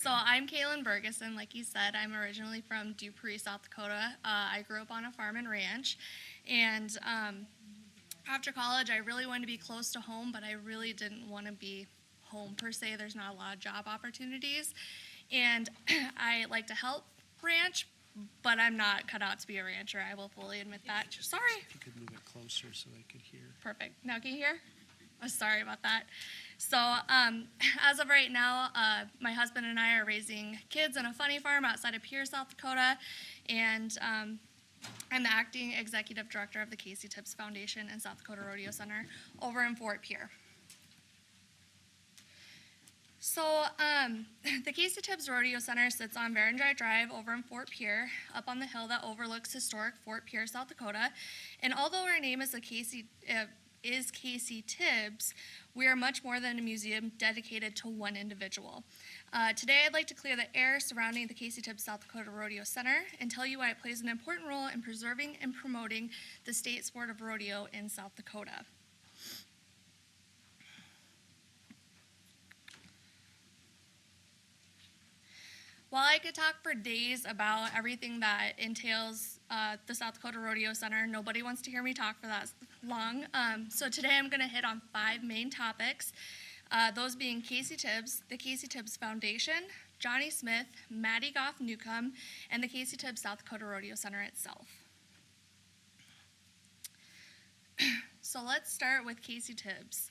So I'm Kalyn Bergeson. Like you said, I'm originally from Dupree, South Dakota. I grew up on a farm and ranch, and after college, I really wanted to be close to home, but I really didn't want to be home per se. There's not a lot of job opportunities, and I like to help ranch, but I'm not cut out to be a rancher. I will fully admit that. Sorry. If you could move it closer so I could hear. Perfect. Now can you hear? Oh, sorry about that. So as of right now, my husband and I are raising kids on a funny farm outside of Pierre, South Dakota, and I'm the acting executive director of the Casey Tibbs Foundation and South Dakota Rodeo Center over in Fort Pierre. So the Casey Tibbs Rodeo Center sits on Barrendry Drive over in Fort Pierre, up on the hill that overlooks historic Fort Pierre, South Dakota. And although our name is Casey Tibbs, we are much more than a museum dedicated to one individual. Today I'd like to clear the air surrounding the Casey Tibbs South Dakota Rodeo Center and tell you why it plays an important role in preserving and promoting the state sport of rodeo in South Dakota. While I could talk for days about everything that entails the South Dakota Rodeo Center, nobody wants to hear me talk for that long. So today I'm going to hit on 5 main topics, those being Casey Tibbs, the Casey Tibbs Foundation, Johnny Smith, Mattie Goff Newcombe, and the Casey Tibbs South Dakota Rodeo Center itself. So let's start with Casey Tibbs.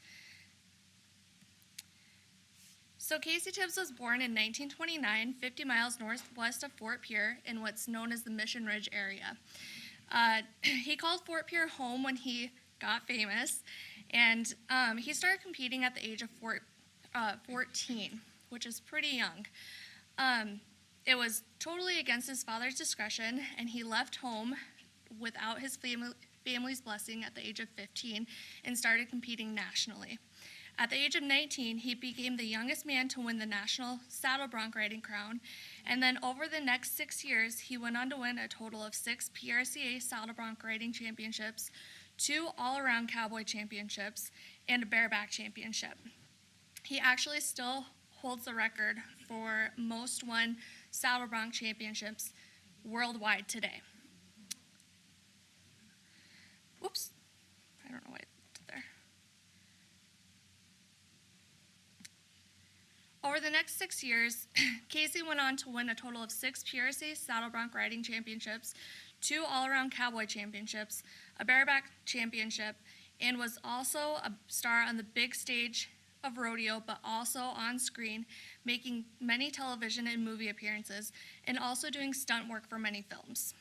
So Casey Tibbs was born in 1929, 50 miles northwest of Fort Pierre in what's known as the Mission Ridge area. He called Fort Pierre home when he got famous, and he started competing at the age of 14, which is pretty young. It was totally against his father's discretion, and he left home without his family's blessing at the age of 15 and started competing nationally. At the age of 19, he became the youngest man to win the national saddle bronc riding crown, and then over the next 6 years, he went on to win a total of 6 PRCA saddle bronc riding championships, 2 all-around cowboy championships, and a bareback championship. He actually still holds the record for most won saddle bronc championships worldwide today. Oops, I don't know why I did there. Over the next 6 years, Casey went on to win a total of 6 PRCA saddle bronc riding championships, 2 all-around cowboy championships, a bareback championship, and was also a star on the big stage of rodeo, but also on screen, making many television and movie appearances, and also doing stunt work for many films.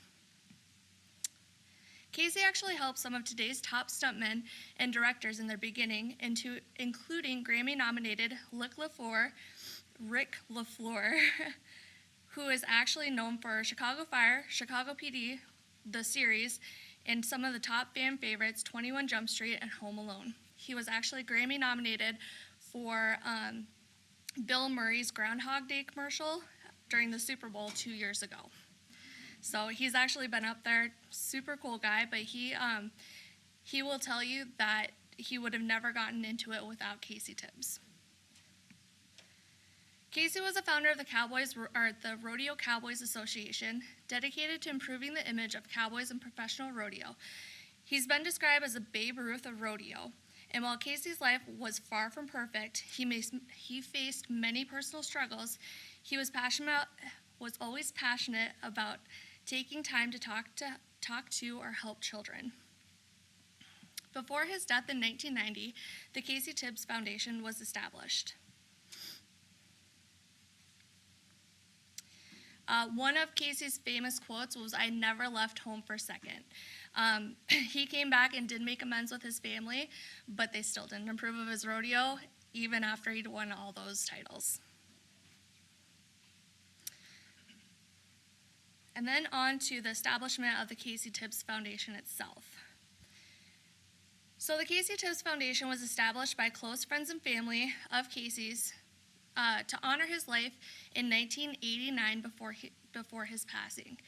Casey actually helped some of today's top stuntmen and directors in their beginning, including Grammy-nominated Rick LaFleur, who is actually known for Chicago Fire, Chicago PD, the series, and some of the top fan favorites, 21 Jump Street and Home Alone. He was actually Grammy-nominated for Bill Murray's Groundhog Day commercial during the Super Bowl 2 years ago. So he's actually been up there, super cool guy, but he will tell you that he would have never gotten into it without Casey Tibbs. Casey was a founder of the Rodeo Cowboys Association, dedicated to improving the image of cowboys in professional rodeo. He's been described as a Babe Ruth of rodeo, and while Casey's life was far from perfect, he faced many personal struggles. He was always passionate about taking time to talk to or help children. Before his death in 1990, the Casey Tibbs Foundation was established. One of Casey's famous quotes was, "I never left home for a second." He came back and did make amends with his family, but they still didn't approve of his rodeo, even after he'd won all those titles. And then on to the establishment of the Casey Tibbs Foundation itself. So the Casey Tibbs Foundation was established by close friends and family of Casey's to honor his life in 1989 before his passing.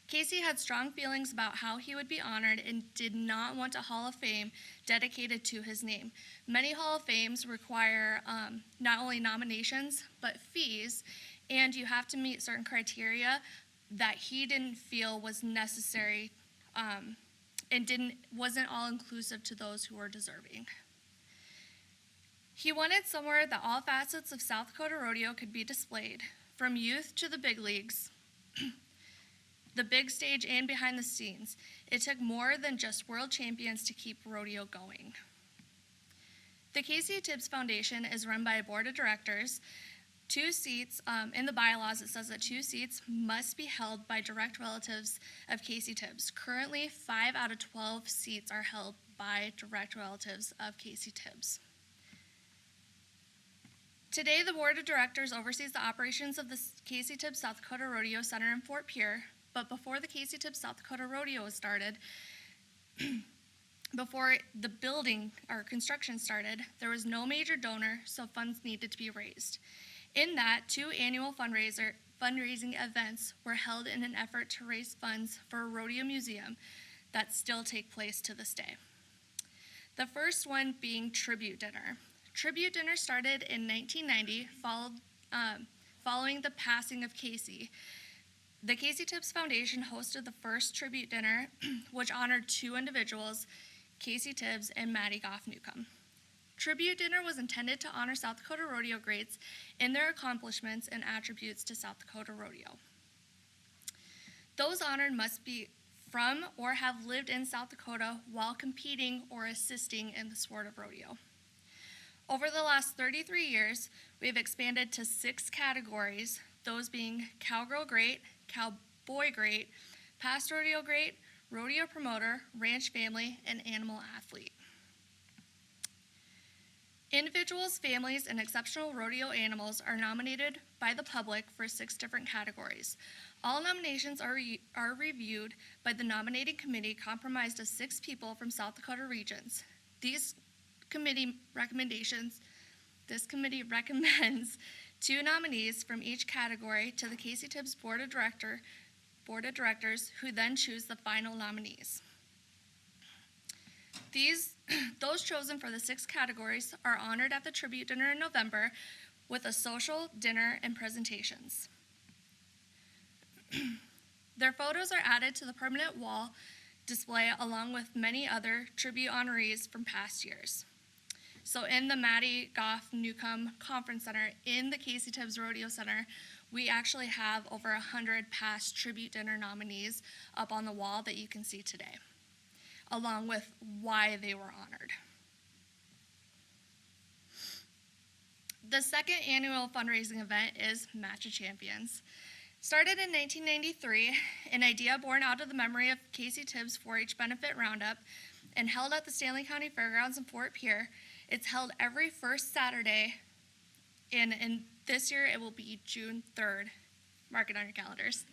Casey had strong feelings about how he would be honored and did not want a Hall of Fame dedicated to his name. Many Hall of Fames require not only nominations, but fees, and you have to meet certain criteria that he didn't feel was necessary and wasn't all inclusive to those who were deserving. He wanted somewhere that all facets of South Dakota rodeo could be displayed, from youth to the big leagues, the big stage and behind the scenes. It took more than just world champions to keep rodeo going. The Casey Tibbs Foundation is run by a board of directors. 2 seats, in the bylaws it says that 2 seats must be held by direct relatives of Casey Tibbs. Currently, 5 out of 12 seats are held by direct relatives of Casey Tibbs. Today, the board of directors oversees the operations of the Casey Tibbs South Dakota Rodeo Center in Fort Pierre, but before the Casey Tibbs South Dakota Rodeo was started, before the building or construction started, there was no major donor, so funds needed to be raised. In that, 2 annual fundraising events were held in an effort to raise funds for a rodeo museum that still take place to this day. The first one being Tribute Dinner. Tribute Dinner started in 1990, following the passing of Casey. The Casey Tibbs Foundation hosted the first Tribute Dinner, which honored 2 individuals, Casey Tibbs and Mattie Goff Newcombe. Tribute Dinner was intended to honor South Dakota rodeo greats in their accomplishments and attributes to South Dakota rodeo. Those honored must be from or have lived in South Dakota while competing or assisting in the sport of rodeo. Over the last 33 years, we have expanded to 6 categories, those being cowgirl great, cowboy great, past rodeo great, rodeo promoter, ranch family, and animal athlete. Individuals, families, and exceptional rodeo animals are nominated by the public for 6 different categories. All nominations are reviewed by the nominating committee comprised of 6 people from South Dakota regions. This committee recommends 2 nominees from each category to the Casey Tibbs Board of Directors, who then choose the final nominees. Those chosen for the 6 categories are honored at the Tribute Dinner in November with a social dinner and presentations. Their photos are added to the permanent wall display along with many other tribute honorees from past years. So in the Mattie Goff Newcombe Conference Center in the Casey Tibbs Rodeo Center, we actually have over 100 past Tribute Dinner nominees up on the wall that you can see today, along with why they were honored. The second annual fundraising event is Match of Champions. Started in 1993, an idea born out of the memory of Casey Tibbs 4-H benefit roundup and held at the Stanley County Fairgrounds in Fort Pierre. It's held every first Saturday, and this year it will be June 3rd. Mark it on your calendars.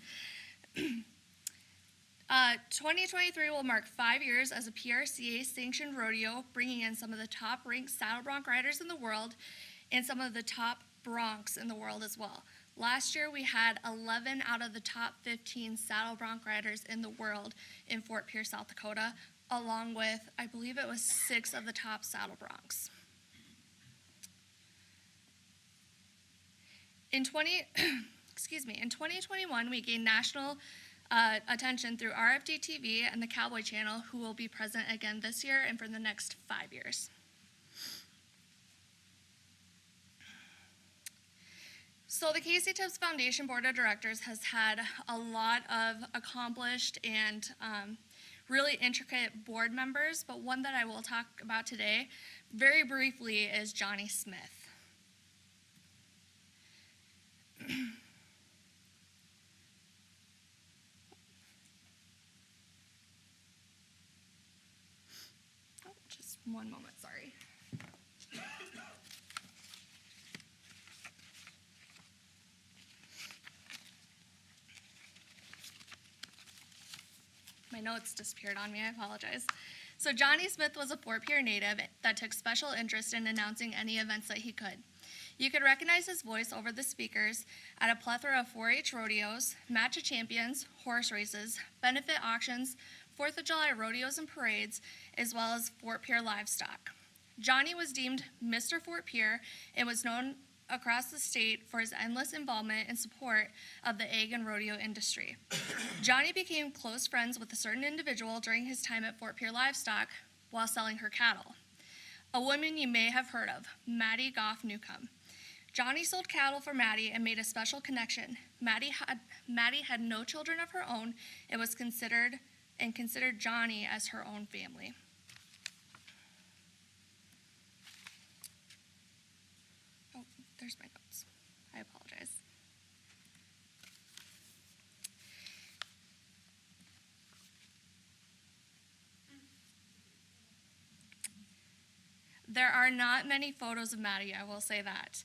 2023 will mark 5 years as a PRCA-sanctioned rodeo, bringing in some of the top-ranked saddle bronc riders in the world and some of the top broncs in the world as well. Last year, we had 11 out of the top 15 saddle bronc riders in the world in Fort Pierre, South Dakota, along with, I believe it was 6 of the top saddle broncs. In 2021, we gained national attention through RFD TV and the Cowboy Channel, who will be present again this year and for the next 5 years. So the Casey Tibbs Foundation Board of Directors has had a lot of accomplished and really intricate board members, but one that I will talk about today very briefly is Johnny Smith. Just one moment, sorry. My notes disappeared on me, I apologize. So Johnny Smith was a Fort Pierre native that took special interest in announcing any events that he could. You could recognize his voice over the speakers at a plethora of 4-H rodeos, Match of Champions, horse races, benefit auctions, 4th of July rodeos and parades, as well as Fort Pierre livestock. Johnny was deemed Mr. Fort Pierre and was known across the state for his endless involvement and support of the egg and rodeo industry. Johnny became close friends with a certain individual during his time at Fort Pierre Livestock while selling her cattle. A woman you may have heard of, Mattie Goff Newcombe. Johnny sold cattle for Mattie and made a special connection. Mattie had no children of her own and considered Johnny as her own family. Oh, there's my notes. I apologize. There are not many photos of Mattie, I will say that.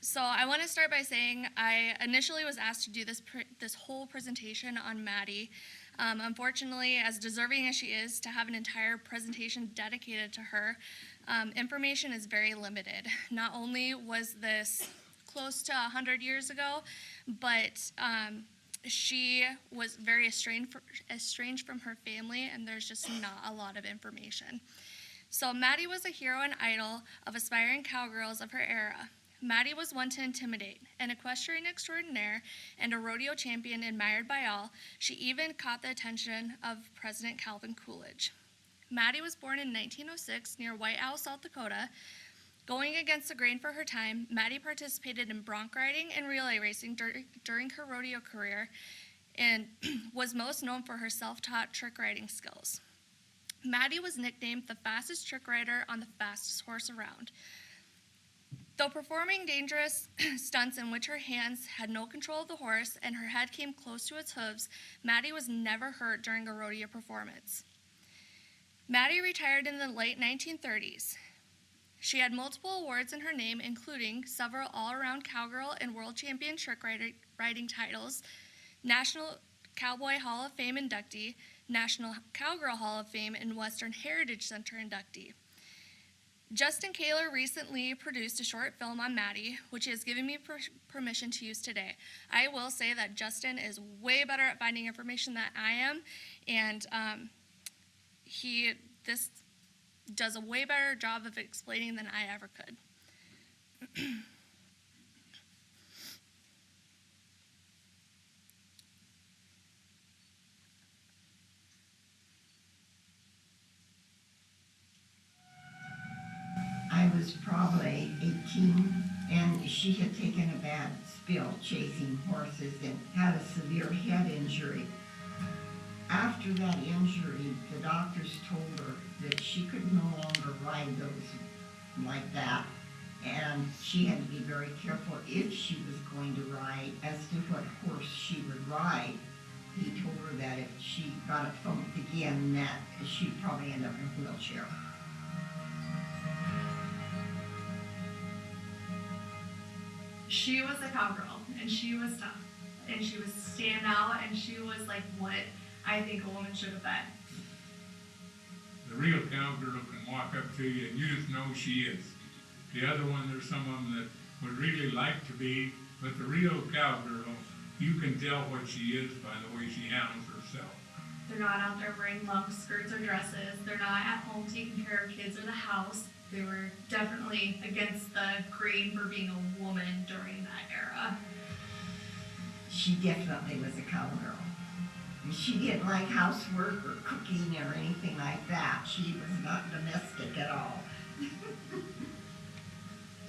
So I want to start by saying I initially was asked to do this whole presentation on Mattie. Unfortunately, as deserving as she is, to have an entire presentation dedicated to her, information is very limited. Not only was this close to 100 years ago, but she was very estranged from her family, and there's just not a lot of information. So Mattie was a hero and idol of aspiring cowgirls of her era. Mattie was one to intimidate, an equestrian extraordinaire and a rodeo champion admired by all. She even caught the attention of President Calvin Coolidge. Mattie was born in 1906 near White Owl, South Dakota. Going against the grain for her time, Mattie participated in bronc riding and relay racing during her rodeo career and was most known for her self-taught trick riding skills. Mattie was nicknamed the fastest trick rider on the fastest horse around. Though performing dangerous stunts in which her hands had no control of the horse and her head came close to its hooves, Mattie was never hurt during a rodeo performance. Mattie retired in the late 1930s. She had multiple awards in her name, including several all-around cowgirl and world champion trick riding titles, National Cowboy Hall of Fame inductee, National Cowgirl Hall of Fame, and Western Heritage Center inductee. Justin Kaler recently produced a short film on Mattie, which he has given me permission to use today. I will say that Justin is way better at finding information than I am, and this does a way better job of explaining than I ever could. I was probably 18, and she had taken a bad spill chasing horses and had a severe head injury. After that injury, the doctors told her that she could no longer ride those like that, and she had to be very careful if she was going to ride as to what horse she would ride. He told her that if she got it thumped again, that she'd probably end up in a wheelchair. She was a cowgirl, and she was tough, and she was stand out, and she was like what I think a woman should have been. The real cowgirl can walk up to you and you just know she is. The other one, there's some of them that would really like to be, but the real cowgirl, you can tell what she is by the way she handles herself. They're not out there wearing long skirts or dresses. They're not at home taking care of kids or the house. They were definitely against the grain for being a woman during that era. She definitely was a cowgirl. She didn't like housework or cooking or anything like that. She was not domestic at all.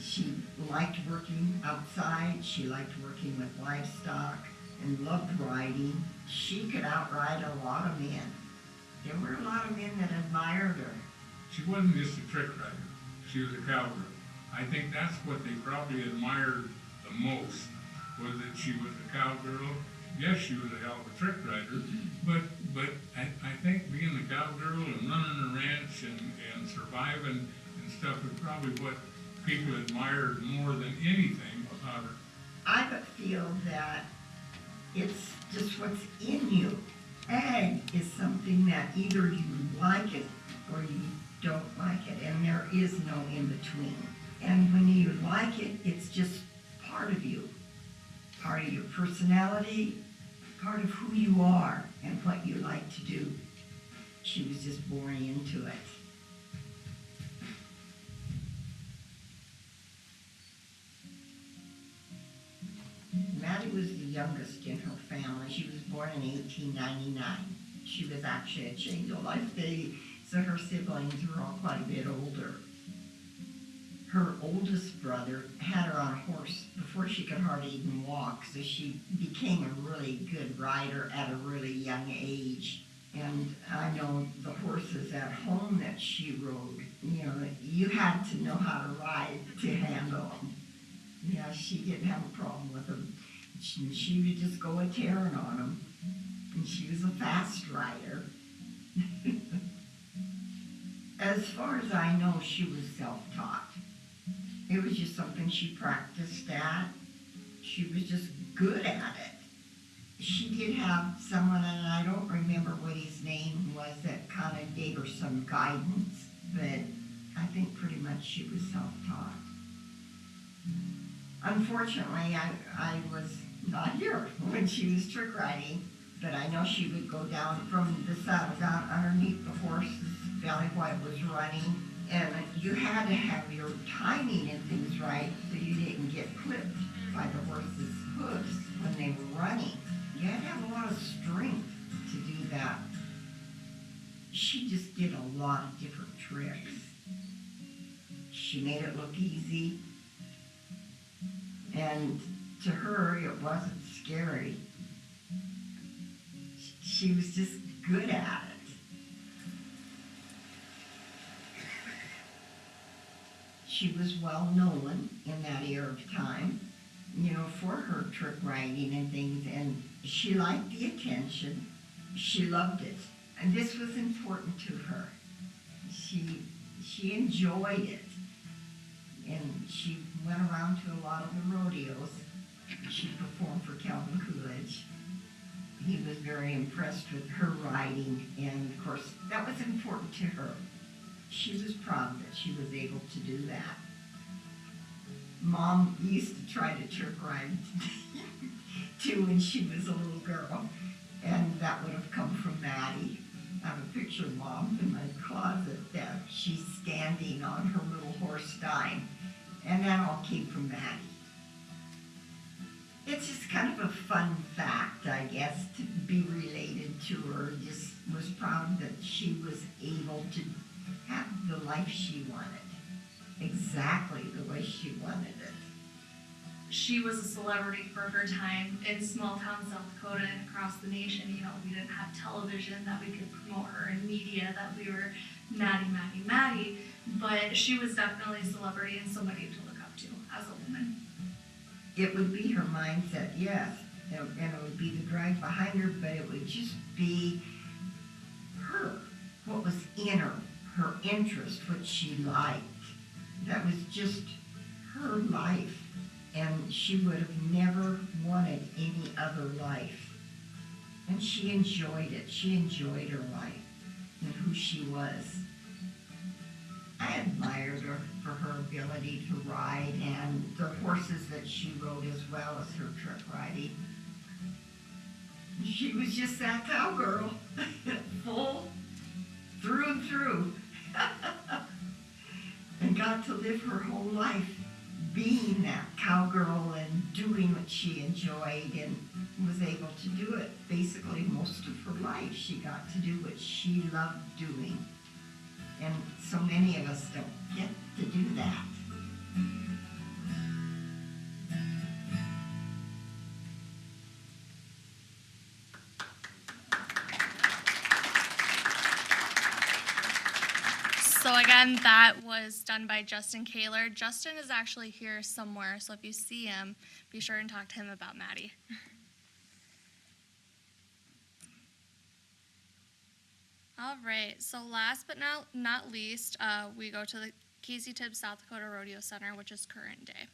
She liked working outside. She liked working with livestock and loved riding. She could outride a lot of men. There were a lot of men that admired her. She wasn't just a trick rider. She was a cowgirl. I think that's what they probably admired the most, was that she was a cowgirl. Yes, she was a hell of a trick rider, but I think being a cowgirl and running a ranch and surviving and stuff is probably what people admired more than anything about her. I but feel that it's just what's in you. Ag is something that either you like it or you don't like it, and there is no in between. And when you like it, it's just part of you, part of your personality, part of who you are and what you like to do. She was just born into it. youngest in her family. She was born in 1899. She was actually a change-of-life baby, so her siblings were all quite a bit older. Her oldest brother had her on a horse before she could hardly even walk, so she became a really good rider at a really young age. And I know the horses at home that she rode, you know, you had to know how to ride to handle them. Yeah, she didn't have a problem with them. She would just go a tearing on them, and she was a fast rider. As far as I know, she was self-taught. It was just something she practiced at. She was just good at it. She did have someone, and I don't remember what his name was, that kind of gave her some guidance, but I think pretty much she was self-taught. Unfortunately, I was not here when she was trick riding, but I know she would go down from the saddle down underneath the horse's belly while it was running, and you had to have your timing and things right so you didn't get clipped by the horse's hooves when they were running. You had to have a lot of strength to do that. She just did a lot of different tricks. She made it look easy, and to her it wasn't scary. She was just good at it. She was well known in that era of time, you know, for her trick riding and things, and she liked the attention. She loved it, and this was important to her. She enjoyed it, and she went around to a lot of the rodeos. She performed for Calvin Coolidge. He was very impressed with her riding, and of course that was important to her. She was proud that she was able to do that. Mom used to try to trick ride too when she was a little girl, and that would have come from Mattie. I have a picture of Mom in my closet that she's standing on her little horse Dime, and that all came from Mattie. It's just kind of a fun fact, I guess, to be related to her. Just was proud that she was able to have the life she wanted, exactly the way she wanted it. She was a celebrity for her time in small town South Dakota and across the nation. You know, we didn't have television that we could promote her in media, that we were Mattie, but she was definitely a celebrity and somebody to look up to as a woman. It would be her mindset, yes, and it would be the drive behind her, but it would just be her, what was in her interest, what she liked. That was just her life, and she would have never wanted any other life. And she enjoyed it. She enjoyed her life and who she was. I admired her for her ability to ride and the horses that she rode as well as her trick riding. She was just that cowgirl, full through and through, and got to live her whole life being that cowgirl and doing what she enjoyed, and was able to do it basically most of her life. She got to do what she loved doing. And so many of us don't get to do that. So again, that was done by Justin Kaler. Justin is actually here somewhere, so if you see him, be sure and talk to him about Mattie. All right, so last but not least, we go to the Casey Tibbs South Dakota Rodeo Center, which is current day.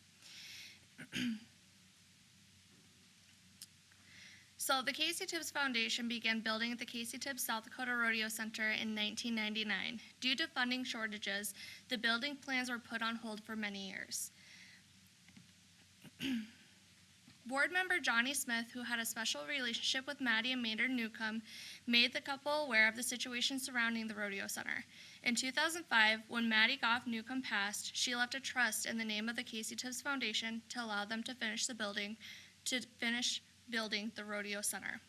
So the Casey Tibbs Foundation began building at the Casey Tibbs South Dakota Rodeo Center in 1999. Due to funding shortages, the building plans were put on hold for many years. Board member Johnny Smith, who had a special relationship with Mattie and Maynard Newcombe, made the couple aware of the situation surrounding the rodeo center. In 2005, when Mattie Goff Newcombe passed, she left a trust in the name of the Casey Tibbs Foundation to allow them to finish building the Rodeo Center.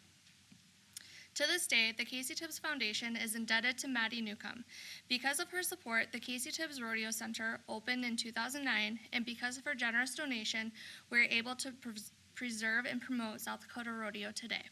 To this day, the Casey Tibbs Foundation is indebted to Mattie Newcombe. Because of her support, the Casey Tibbs Rodeo Center opened in 2009, and because of her generous donation, we are able to preserve and promote South Dakota rodeo today.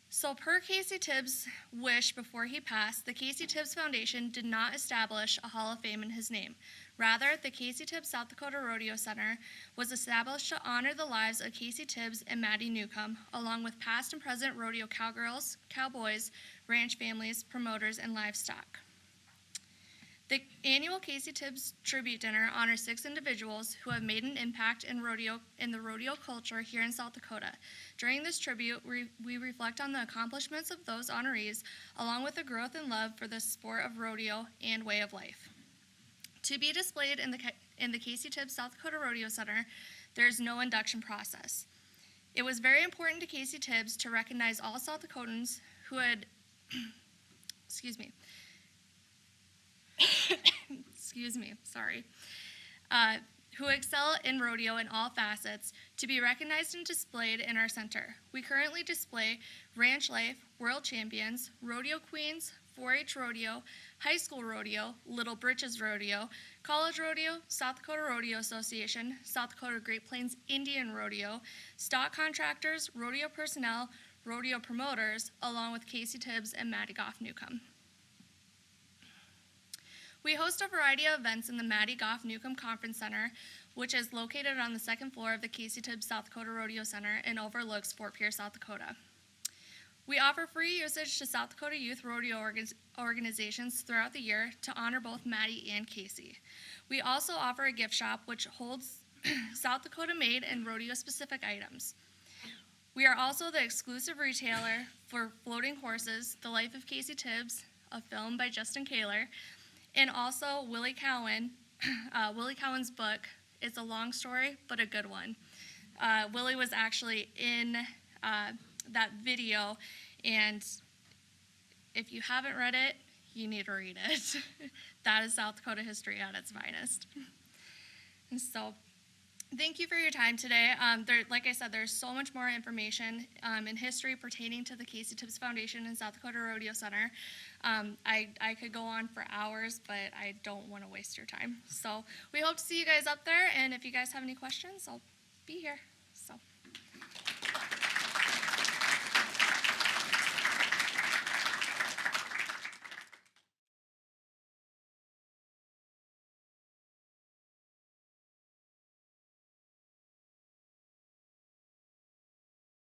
So per Casey Tibbs' wish before he passed, the Casey Tibbs Foundation did not establish a Hall of Fame in his name. Rather, the Casey Tibbs South Dakota Rodeo Center was established to honor the lives of Casey Tibbs and Mattie Newcombe, along with past and present rodeo cowgirls, cowboys, ranch families, promoters, and livestock. The annual Casey Tibbs Tribute Dinner honors 6 individuals who have made an impact in the rodeo culture here in South Dakota. During this tribute, we reflect on the accomplishments of those honorees, along with the growth and love for the sport of rodeo and way of life. To be displayed in the Casey Tibbs South Dakota Rodeo Center, there is no induction process. It was very important to Casey Tibbs to recognize all South Dakotans who had, who excel in rodeo in all facets, to be recognized and displayed in our center. We currently display ranch life, world champions, rodeo queens, 4-H rodeo, high school rodeo, Little Britches rodeo, college rodeo, South Dakota Rodeo Association, South Dakota Great Plains Indian Rodeo, stock contractors, rodeo personnel, rodeo promoters, along with Casey Tibbs and Mattie Goff Newcombe. We host a variety of events in the Mattie Goff Newcombe Conference Center, which is located on the 2nd floor of the Casey Tibbs South Dakota Rodeo Center and overlooks Fort Pierre, South Dakota. We offer free usage to South Dakota youth rodeo organizations throughout the year to honor both Mattie and Casey. We also offer a gift shop which holds South Dakota-made and rodeo-specific items. We are also the exclusive retailer for Floating Horses, The Life of Casey Tibbs, a film by Justin Kaler, and also Willie Cowan, Willie Cowan's book. It's a long story, but a good one. Willie was actually in that video, and if you haven't read it, you need to read it. That is South Dakota history at its finest. And so, thank you for your time today. Like I said, there's so much more information in history pertaining to the Casey Tibbs Foundation and South Dakota Rodeo Center. I could go on for hours, but I don't want to waste your time. So we hope to see you guys up there, and if you guys have any questions, I'll be here.